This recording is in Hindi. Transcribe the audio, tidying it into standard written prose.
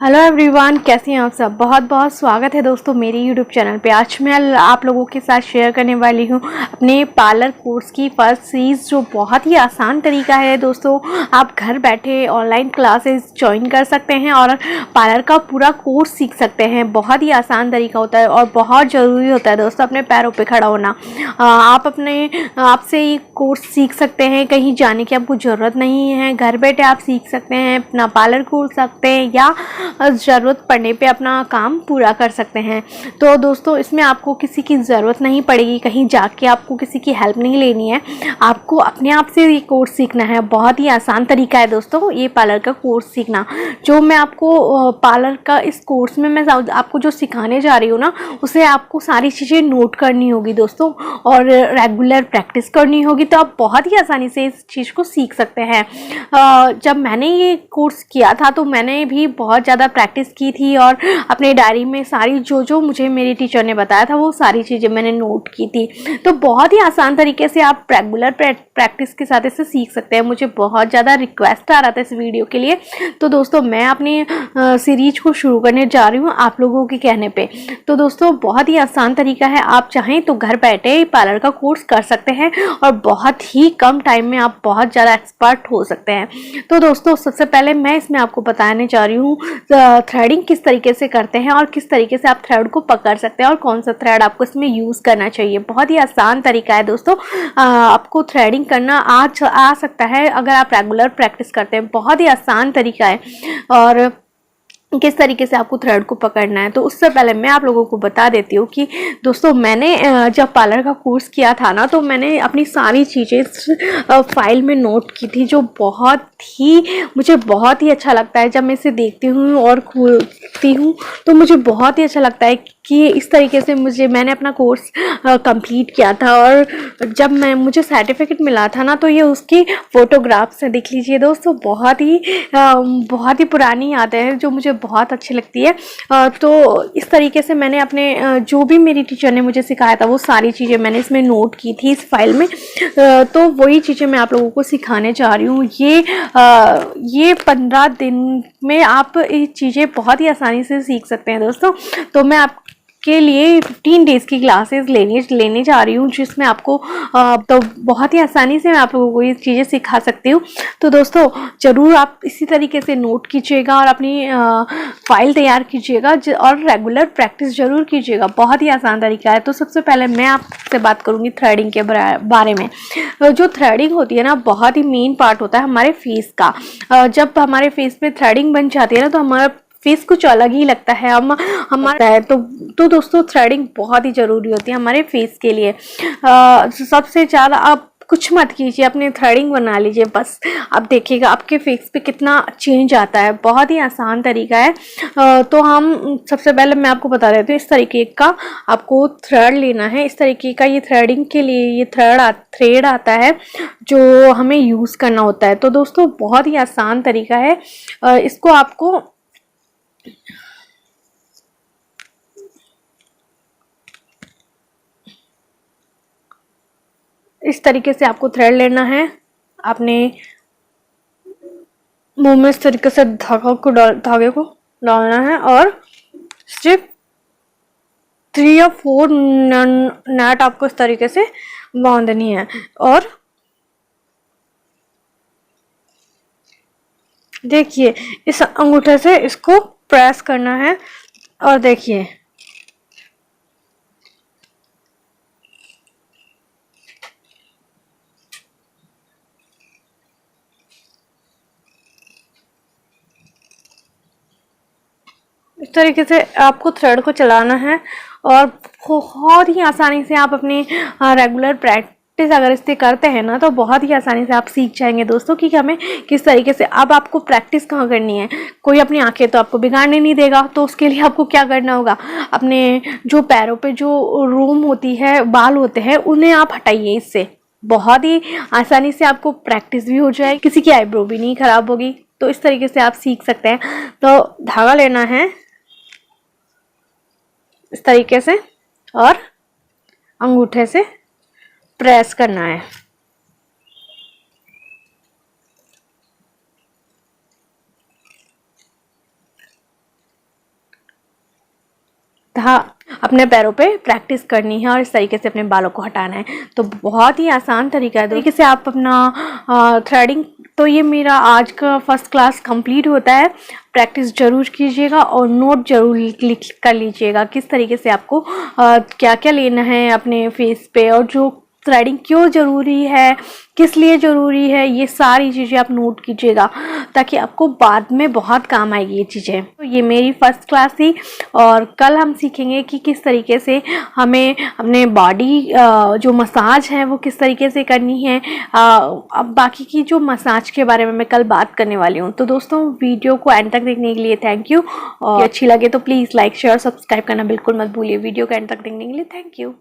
हेलो एवरीवन, कैसे हैं आप सब। बहुत बहुत स्वागत है दोस्तों मेरे यूट्यूब चैनल पे। आज मैं आप लोगों के साथ शेयर करने वाली हूँ अपने पार्लर कोर्स की फर्स्ट सीरीज़, जो बहुत ही आसान तरीका है दोस्तों। आप घर बैठे ऑनलाइन क्लासेस ज्वाइन कर सकते हैं और पार्लर का पूरा कोर्स सीख सकते हैं। बहुत ही आसान तरीका होता है और बहुत ज़रूरी होता है दोस्तों अपने पैरों पर खड़ा होना। आपसे ये कोर्स सीख सकते हैं, कहीं जाने की आपको ज़रूरत नहीं है। घर बैठे आप सीख सकते हैं, अपना पार्लर खोल सकते हैं या ज़रूरत पड़ने पे अपना काम पूरा कर सकते हैं। तो दोस्तों इसमें आपको किसी की ज़रूरत नहीं पड़ेगी, कहीं जाके आपको किसी की हेल्प नहीं लेनी है। आपको अपने आप से ये कोर्स सीखना है। बहुत ही आसान तरीका है दोस्तों ये पार्लर का कोर्स सीखना। जो मैं आपको पार्लर का इस कोर्स में मैं आपको जो सिखाने जा रही हूँ ना, उसे आपको सारी चीज़ें नोट करनी होगी दोस्तों, और रेगुलर प्रैक्टिस करनी होगी। तो आप बहुत ही आसानी से इस चीज़ को सीख सकते हैं। जब मैंने ये कोर्स किया था तो मैंने भी बहुत ज़्यादा प्रैक्टिस की थी और अपने डायरी में सारी जो मुझे मेरी टीचर ने बताया था वो सारी चीज़ें मैंने नोट की थी। तो बहुत ही आसान तरीके से आप रेगुलर प्रैक्टिस के साथ इसे सीख सकते हैं। मुझे बहुत ज़्यादा रिक्वेस्ट आ रहा था इस वीडियो के लिए, तो दोस्तों मैं अपनी सीरीज को शुरू करने जा रही हूँ आप लोगों के कहने पे। तो दोस्तों बहुत ही आसान तरीका है, आप चाहें तो घर बैठे पार्लर का कोर्स कर सकते हैं और बहुत ही कम टाइम में आप बहुत ज़्यादा एक्सपर्ट हो सकते हैं। तो दोस्तों सबसे पहले मैं इसमें आपको बताने जा रही हूँ थ्रेडिंग किस तरीके से करते हैं और किस तरीके से आप थ्रेड को पकड़ सकते हैं और कौन सा थ्रेड आपको इसमें यूज़ करना चाहिए। बहुत ही आसान तरीका है दोस्तों। आपको थ्रेडिंग करना आ सकता है अगर आप रेगुलर प्रैक्टिस करते हैं। बहुत ही आसान तरीका है और किस तरीके से आपको थ्रेड को पकड़ना है। तो उससे पहले मैं आप लोगों को बता देती हूँ कि दोस्तों मैंने जब पार्लर का कोर्स किया था ना, तो मैंने अपनी सारी चीज़ें फाइल में नोट की थी, जो मुझे बहुत ही अच्छा लगता है। जब मैं इसे देखती हूँ और खोलती हूँ तो मुझे बहुत ही अच्छा लगता है कि इस तरीके से मैंने अपना कोर्स कंप्लीट किया था। और जब मुझे सर्टिफिकेट मिला था ना, तो ये उसकी फ़ोटोग्राफ्स हैं, देख लीजिए दोस्तों। बहुत ही पुरानी यादें हैं जो मुझे बहुत अच्छी लगती है। तो इस तरीके से मैंने अपने जो भी मेरी टीचर ने मुझे सिखाया था वो सारी चीज़ें मैंने इसमें नोट की थी इस फाइल में। तो वही चीज़ें मैं आप लोगों को सिखाने जा रही हूँ। ये 15 दिन में आप ये चीज़ें बहुत ही आसानी से सीख सकते हैं दोस्तों। तो मैं आपके लिए 15 डेज़ की क्लासेस लेने जा रही हूँ, जिसमें आपको तो बहुत ही आसानी से मैं आप लोगों को ये चीज़ें सिखा सकती हूँ। तो दोस्तों ज़रूर आप इसी तरीके से नोट कीजिएगा और अपनी फाइल तैयार कीजिएगा और रेगुलर प्रैक्टिस ज़रूर कीजिएगा। बहुत ही आसान तरीका है। तो सबसे पहले मैं आपसे बात करूँगी थ्रेडिंग के बारे में। जो थ्रेडिंग होती है ना, बहुत ही मेन पार्ट होता है हमारे फेस का। जब हमारे फेस पे थ्रेडिंग बन जाती है ना, तो हमारा फेस कुछ अलग ही लगता है। हमारा है तो दोस्तों थ्रेडिंग बहुत ही ज़रूरी होती है हमारे फेस के लिए। सबसे ज़्यादा आप कुछ मत कीजिए, अपने थ्रेडिंग बना लीजिए बस। आप देखिएगा आपके फेस पे कितना चेंज आता है। बहुत ही आसान तरीका है। तो हम सबसे पहले मैं आपको बता देती हूँ, इस तरीके का आपको थ्रेड लेना है। इस तरीके का ये थ्रेडिंग के लिए ये थ्रेड आता है जो हमें यूज़ करना होता है। तो दोस्तों बहुत ही आसान तरीका है। इसको आपको इस तरीके से आपको थ्रेड लेना है। आपने मुंह में इस तरीके से धागे को डालना है और सिर्फ 3 या 4 नट आपको इस तरीके से बांधनी है। और देखिए इस अंगूठे से इसको प्रेस करना है और देखिए इस तरीके से आपको थ्रेड को चलाना है और बहुत ही आसानी से आप अपने रेगुलर प्रैक्टिस अगर इससे करते हैं ना, तो बहुत ही आसानी से आप सीख जाएंगे दोस्तों कि हमें किस तरीके से। अब आपको प्रैक्टिस कहाँ करनी है, कोई अपनी आंखें तो आपको बिगाड़ने नहीं देगा। तो उसके लिए आपको क्या करना होगा, अपने जो पैरों पे जो रोम होती है, बाल होते हैं, उन्हें आप हटाइए। इससे बहुत ही आसानी से आपको प्रैक्टिस भी हो जाएगी, किसी की आईब्रो भी नहीं खराब होगी। तो इस तरीके से आप सीख सकते हैं। तो धागा लेना है इस तरीके से और अंगूठे से प्रेस करना है। तथा अपने पैरों पे प्रैक्टिस करनी है और इस तरीके से अपने बालों को हटाना है। तो बहुत ही आसान तरीका है, तरीके से आप अपना थ्रेडिंग। तो ये मेरा आज का फर्स्ट क्लास कंप्लीट होता है। प्रैक्टिस ज़रूर कीजिएगा और नोट ज़रूर लिख कर लीजिएगा किस तरीके से आपको क्या क्या लेना है अपने फेस पे, और जो थ्रेडिंग क्यों ज़रूरी है, किस लिए ज़रूरी है, ये सारी चीज़ें आप नोट कीजिएगा ताकि आपको बाद में बहुत काम आएगी ये चीज़ें। तो ये मेरी फर्स्ट क्लास थी और कल हम सीखेंगे कि किस तरीके से हमें अपने बॉडी जो मसाज है वो किस तरीके से करनी है। अब बाकी की जो मसाज के बारे में मैं कल बात करने वाली हूँ। तो दोस्तों वीडियो को एंड तक देखने के लिए थैंक यू, और अच्छी लगे तो प्लीज़ लाइक शेयर सब्सक्राइब करना बिल्कुल मत भूलिए। वीडियो को एंड तक देखने के लिए थैंक यू।